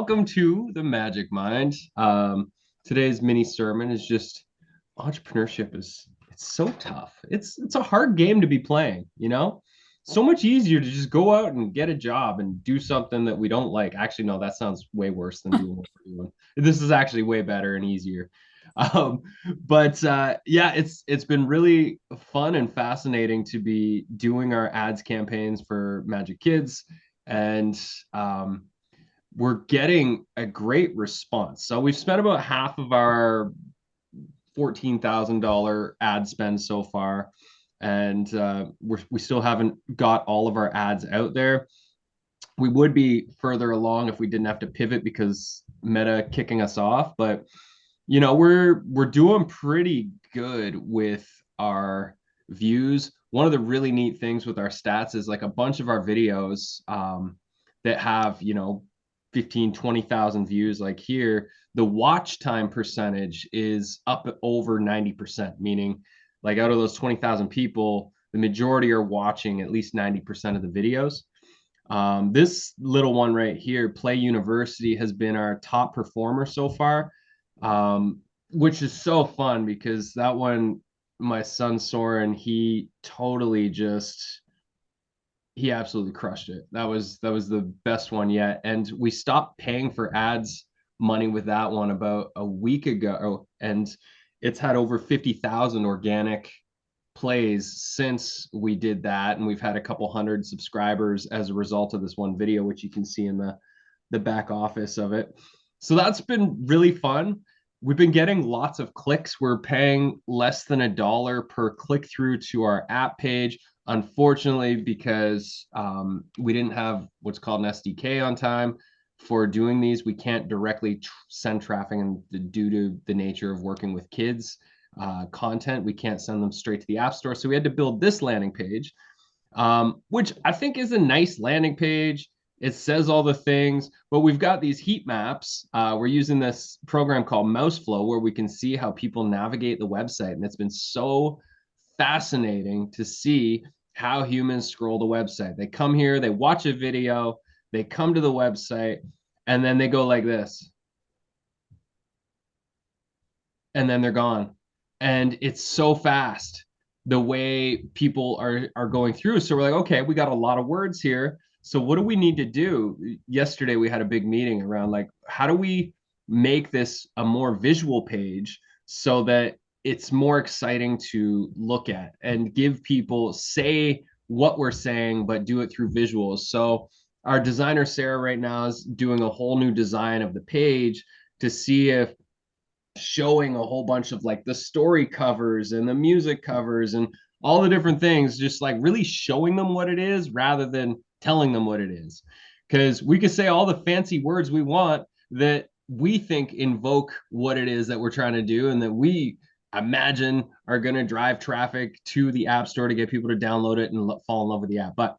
welcome to the Majik Mind. Today's mini sermon is just entrepreneurship is it's so tough. It's a hard game to be playing, you know? So much easier to just go out and get a job and do something that we don't like. Actually, no, that sounds way worse than doing what we're doing. This is actually way better and easier. Um, but yeah, it's been really fun and fascinating to be doing our ads campaigns for Majik Kids and we're getting a great response. So we've spent about half of our $14,000 ad spend so far, and we still haven't got all of our ads out there. We would be further along if we didn't have to pivot because Meta kicking us off, but we're doing pretty good with our views. One of the really neat things with our stats is like a bunch of our videos that have 15 20,000 views like here, the watch time percentage is up over 90%, meaning like out of those 20,000 people, the majority are watching at least 90% of the videos. This little one right here, Play University, has been our top performer so far, which is so fun because that one, my son Soren, he absolutely crushed it. That was the best one yet. And we stopped paying for ads money with that one about a week ago, and it's had over 50,000 organic plays since we did that, and we've had a couple hundred subscribers as a result of this one video, which you can see in the back office of it. So that's been really fun. We've been getting lots of clicks. We're paying less than $1 per click through to our app page. Unfortunately, because we didn't have what's called an SDK on time for doing these, we can't directly send traffic, and due to the nature of working with kids content, we can't send them straight to the App Store. So we had to build this landing page, which I think is a nice landing page. It says all the things, but we've got these heat maps. We're using this program called Mouseflow where we can see how people navigate the website. And it's been so fascinating to see how humans scroll the website. They come here, they watch a video, they come to the website, and then they go like this. And then they're gone. And it's so fast the way people are going through. So we're like, okay, we got a lot of words here. So what do we need to do? Yesterday we had a big meeting around like, how do we make this a more visual page so that it's more exciting to look at and give people say what we're saying, but do it through visuals. So our designer Sarah right now is doing a whole new design of the page to see if showing a whole bunch of like the story covers and the music covers and all the different things, just like really showing them what it is rather than telling them what it is. Because we could say all the fancy words we want that we think invoke what it is that we're trying to do and that we imagine are going to drive traffic to the App Store to get people to download it and fall in love with the app. But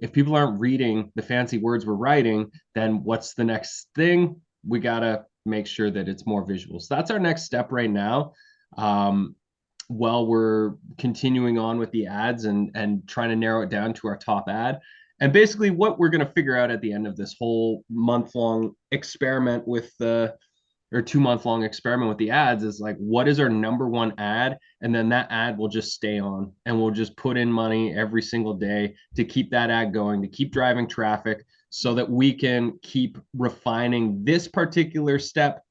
if people aren't reading the fancy words we're writing, then what's the next thing? We got to make sure that it's more visual. So that's our next step right now. While we're continuing on with the ads and trying to narrow it down to our top ad. And basically what we're going to figure out at the end of this whole month-long experiment with the, or 2-month-long experiment with the ads is like, what is our number one ad? And then that ad will just stay on and we'll just put in money every single day to keep that ad going, to keep driving traffic so that we can keep refining this particular step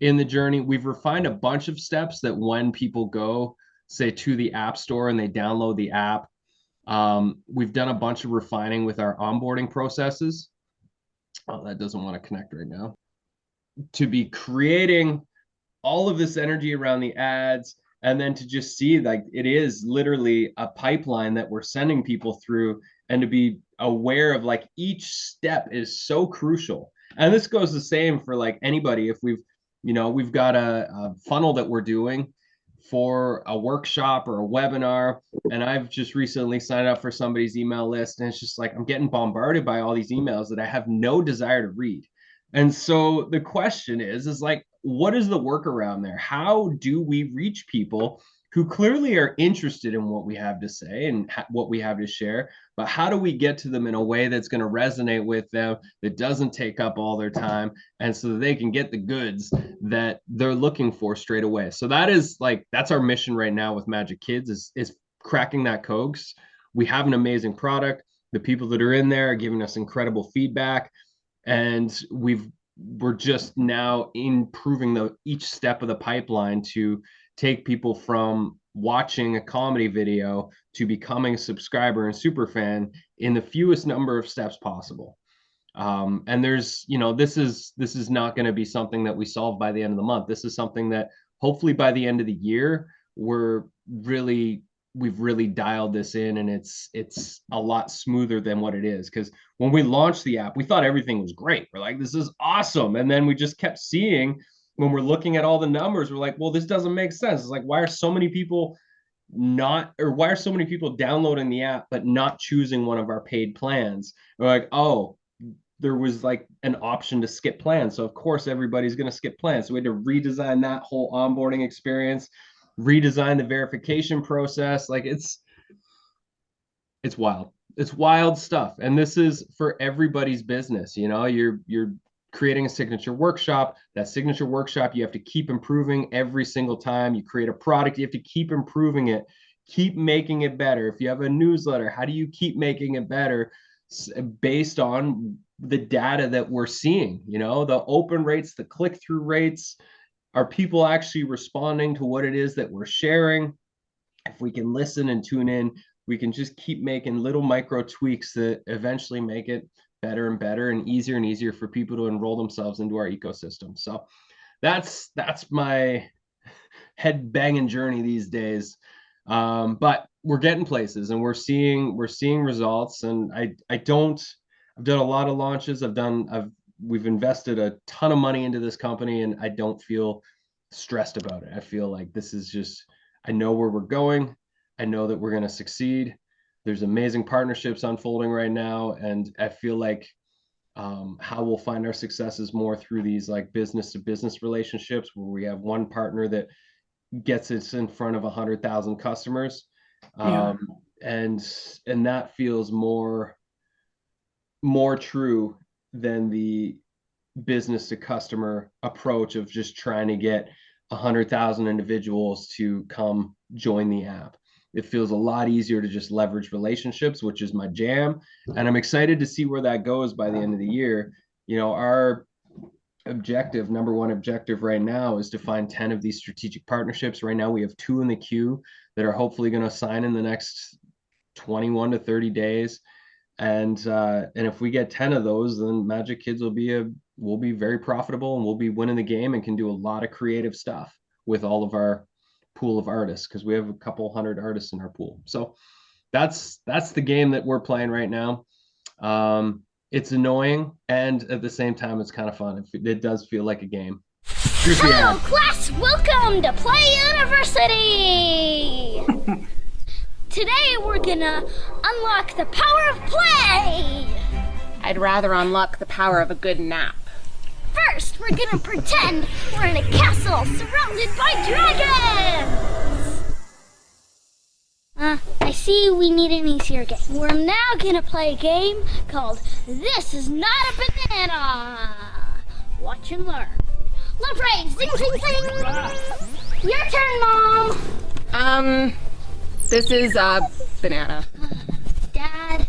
in the journey. We've refined a bunch of steps that when people go, say, to the App Store and they download the app, we've done a bunch of refining with our onboarding processes. Oh, that doesn't want to connect right now. To be creating all of this energy around the ads and then to just see like it is literally a pipeline that we're sending people through and to be aware of like each step is so crucial. And this goes the same for like anybody. If we've got a funnel that we're doing for a workshop or a webinar, and I've just recently signed up for somebody's email list, and it's just like I'm getting bombarded by all these emails that I have no desire to read. And so the question is like, what is the workaround there? How do we reach people who clearly are interested in what we have to say and what we have to share, but how do we get to them in a way that's going to resonate with them, that doesn't take up all their time, and so that they can get the goods that they're looking for straight away. So that's our mission right now with Majik Kids is cracking that code. We have an amazing product. The people that are in there are giving us incredible feedback, and we're just now improving each step of the pipeline to take people from watching a comedy video to becoming a subscriber and super fan in the fewest number of steps possible. And there's, this is not going to be something that we solve by the end of the month. This is something that hopefully by the end of the year, we've really dialed this in, and it's a lot smoother than what it is. Because when we launched the app, we thought everything was great. We're like, this is awesome. And then we just kept seeing, when we're looking at all the numbers, we're like, well, this doesn't make sense. It's like, why are so many people downloading the app but not choosing one of our paid plans? We're like, oh, there was like an option to skip plans, so of course everybody's going to skip plans. So we had to redesign that whole onboarding experience, redesign the verification process. Like it's wild stuff, and this is for everybody's business. You're creating a signature workshop. That signature workshop, you have to keep improving every single time you create a product. You have to keep improving it, keep making it better. If you have a newsletter, how do you keep making it better based on the data that we're seeing? The open rates, the click-through rates. Are people actually responding to what it is that we're sharing? If we can listen and tune in, we can just keep making little micro tweaks that eventually make it better and better and easier for people to enroll themselves into our ecosystem. So that's my head banging journey these days. But we're getting places, and we're seeing results. And I've done a lot of launches. We've invested a ton of money into this company, and I don't feel stressed about it. I feel like this is just, I know where we're going. I know that we're going to succeed. There's amazing partnerships unfolding right now, and I feel like how we'll find our success is more through these like business to business relationships, where we have one partner that gets us in front of 100,000 customers. And that feels more true than the business to customer approach of just trying to get 100,000 individuals to come join the app. It feels a lot easier to just leverage relationships, which is my jam. And I'm excited to see where that goes by the end of the year. Our number one objective right now is to find 10 of these strategic partnerships. Right now we have 2 in the queue that are hopefully going to sign in the next 21 to 30 days. And if we get 10 of those, then Majik Kids will be very profitable, and we'll be winning the game and can do a lot of creative stuff with all of our pool of artists, because we have a couple hundred artists in our pool. So that's the game that we're playing right now. It's annoying, and at the same time, it's kind of fun. It does feel like a game. Hello, class! Welcome to Play University! Today we're gonna unlock the power of play! I'd rather unlock the power of a good nap. First, we're gonna pretend we're in a castle surrounded by dragons! I see we need an easier game. We're now gonna play a game called This Is Not a Banana! Watch and learn. Love raise! Zing, zing, zing! Your turn, Mom! This is a banana. Dad?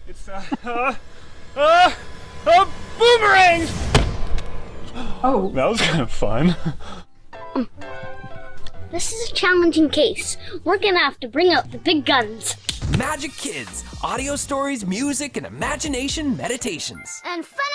It's a boomerang! Oh. That was kind of fun. This is a challenging case. We're gonna have to bring out the big guns. Majik Kids, audio stories, music, and imagination meditations. And fun